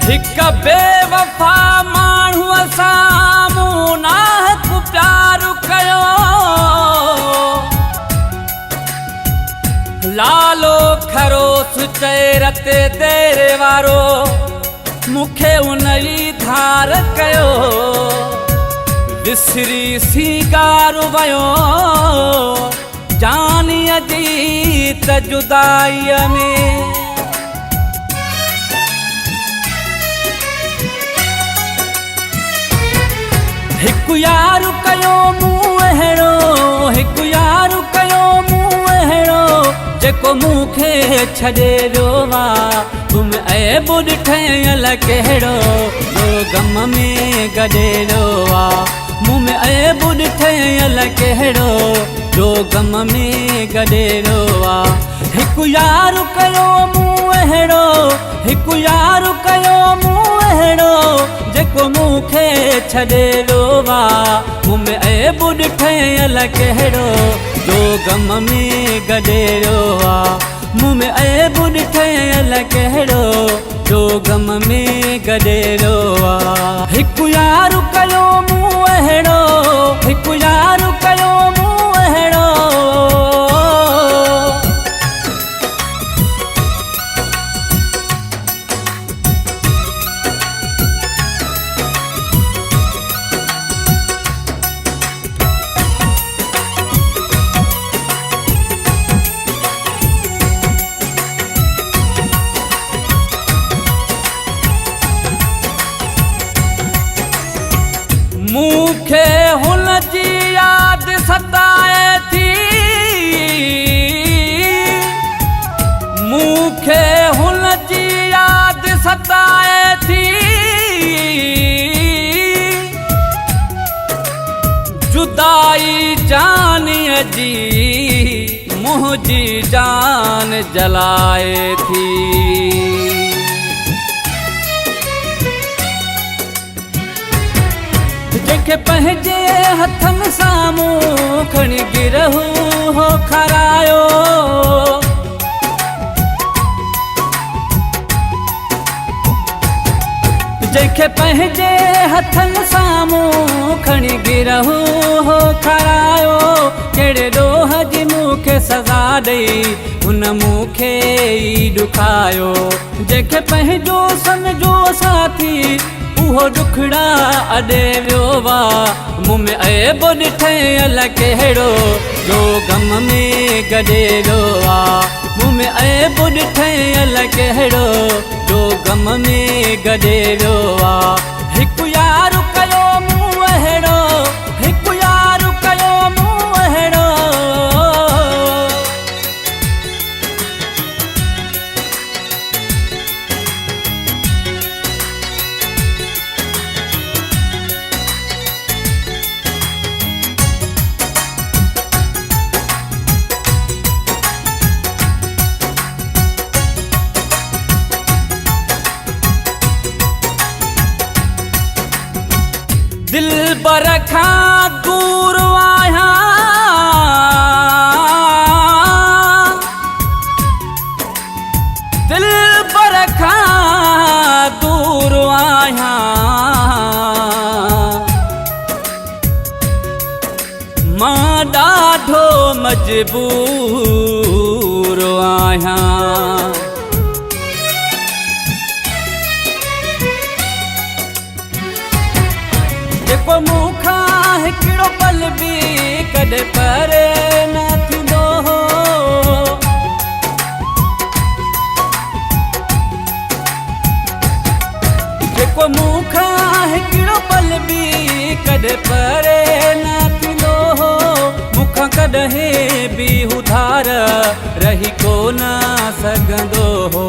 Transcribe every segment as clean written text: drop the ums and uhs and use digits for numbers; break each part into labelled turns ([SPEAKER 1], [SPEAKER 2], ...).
[SPEAKER 1] हिक बेवफा माण्हूअ साम्हूं नाहक प्यार कयो लालो खरोस चए रते तेरे वारो मूंखे उन ई धार कयो विसरी सीगार वयो जानीअ जी त जुदाईअ में हिकु यार कयो मूं अहिड़ो हिकु यार कयो मूं अहिड़ो जेको मूंखे छॾे वियो आहे तुम ऐब ॾिठल कहिड़ो जो गम में गॾे वियो आहे मूं में ऐब ॾिठल कहिड़ो जो गम में गॾे वियो आहे हिकु यार कयो मूं अहिड़ो हिकु यार कयो मूं अहिड़ो जेको मूंखे छॾे वियो आहे मूं में ऐब ॾिठल कहिड़ो जो गम में गॾे वियो आहे मूं में ऐब ॾिठल कहिड़ो जो गम में गॾे वियो आहे हिकु यार कयो मूं अहिड़ो हिकु यार कयो मूं अहिड़ो मूंखे हुन जी यादि सताए थी मूंखे हुन जी यादि सताए थी जुदाई जानीअ जी मुंहिंजी जान जलाए थी जेके पंहिंजे हथनि साम्हूं खणी गिरहू हो खारायो जेके पंहिंजे हथनि साम्हूं खणी गिरहू हो खारायो कहिड़े ॾोह जी मूंखे सज़ा ॾेई हुन मूंखे ई ॾुखायो जेके पंहिंजो सम्झो साथी उहो ॾुखड़ा अॾे वियो आहे मूं में ऐब ॾिठल कहिड़ो जो गम में गॾे वियो आहे मूं में ऐब ॾिठल कहिड़ो जो गम में गॾे वियो आहे हिकु यार कयो मूं अहिड़ो हिकु यार कयो मूं अहिड़ो दिल बर खां दूर आहियां दिल बर खां दूर आहियां मां ॾाढो मजबूर आहियां जेको मूंखां हिकिड़ो पल बि कॾहिं परे न थींदो हो जेको मूंखां हिकिड़ो पल बि कॾहिं परे न थींदो हो मूंखां कॾहिं बि उधार रही कोन सघंदो हो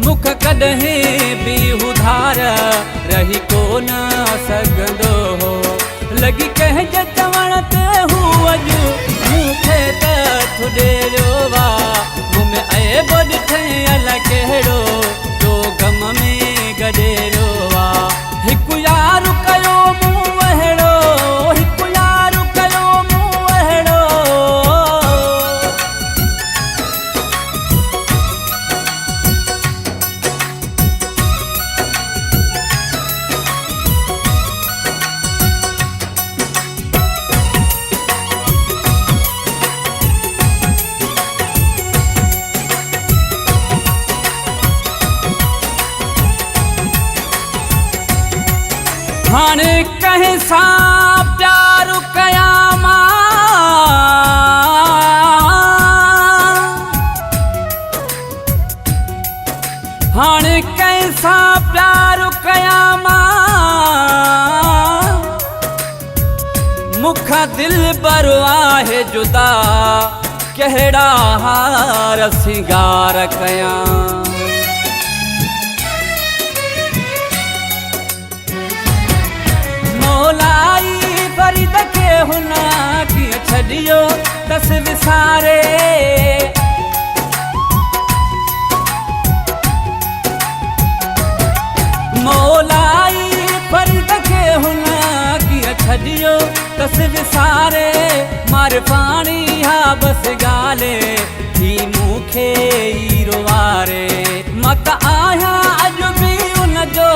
[SPEAKER 1] मूंखां कॾहिं बि उधार रही कोन सघंदो हो लॻी कंहिंजे चवण ते हू अॼु मूंखे त छॾे वियो आहे मूं में ऐब ॾिठल कहिड़ो जो गम में गॾे वियो आहे हिकु यार कयो मूं अहिड़ो हिकु यार कयो मूं अहिड़ो हाणे कंहिं सां प्यार कयां मां, हाणे कंहिं सां प्यार कयां मां, मूंखां दिलबर आहे जुदा, कहिड़ा हार सिंगार कयां। मौलाई फरीद खे हुन कीअं छॾियो दस विसारे, मौलाई फरीद खे हुन कीअं छॾियो दस विसारे, मार पाणी हा बस ॻाल्हि थी मूंखे ई रोवारे। मां त आहियां अॼु बि उनजो,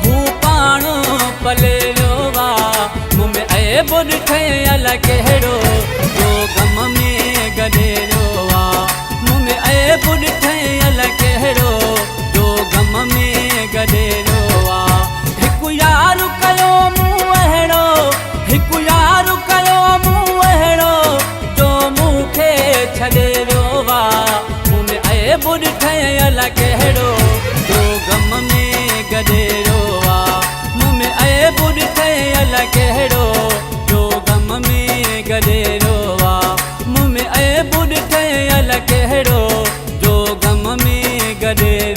[SPEAKER 1] हू पाण पले रोवा, मूं में ऐब ॾिठल कहिड़ो, जो गम में गॾे रोवा, मूं में ऐब ॾिठल कहिड़ो, जो गम में गॾे रोवा। हिकु यार कयो मूं अहिड़ो, हिकु यार कयो मूं अहिड़ो, जो मूंखे छॾे रोवा, मूं में ऐब ॾिठल कहिड़ो, जो गम में गॾे रोवा, मूं में ऐब ॾिठल कहिड़ो, जो गम में गॾे रोवा, मूं में ऐब ॾिठल कहिड़ो, जो गम में गॾे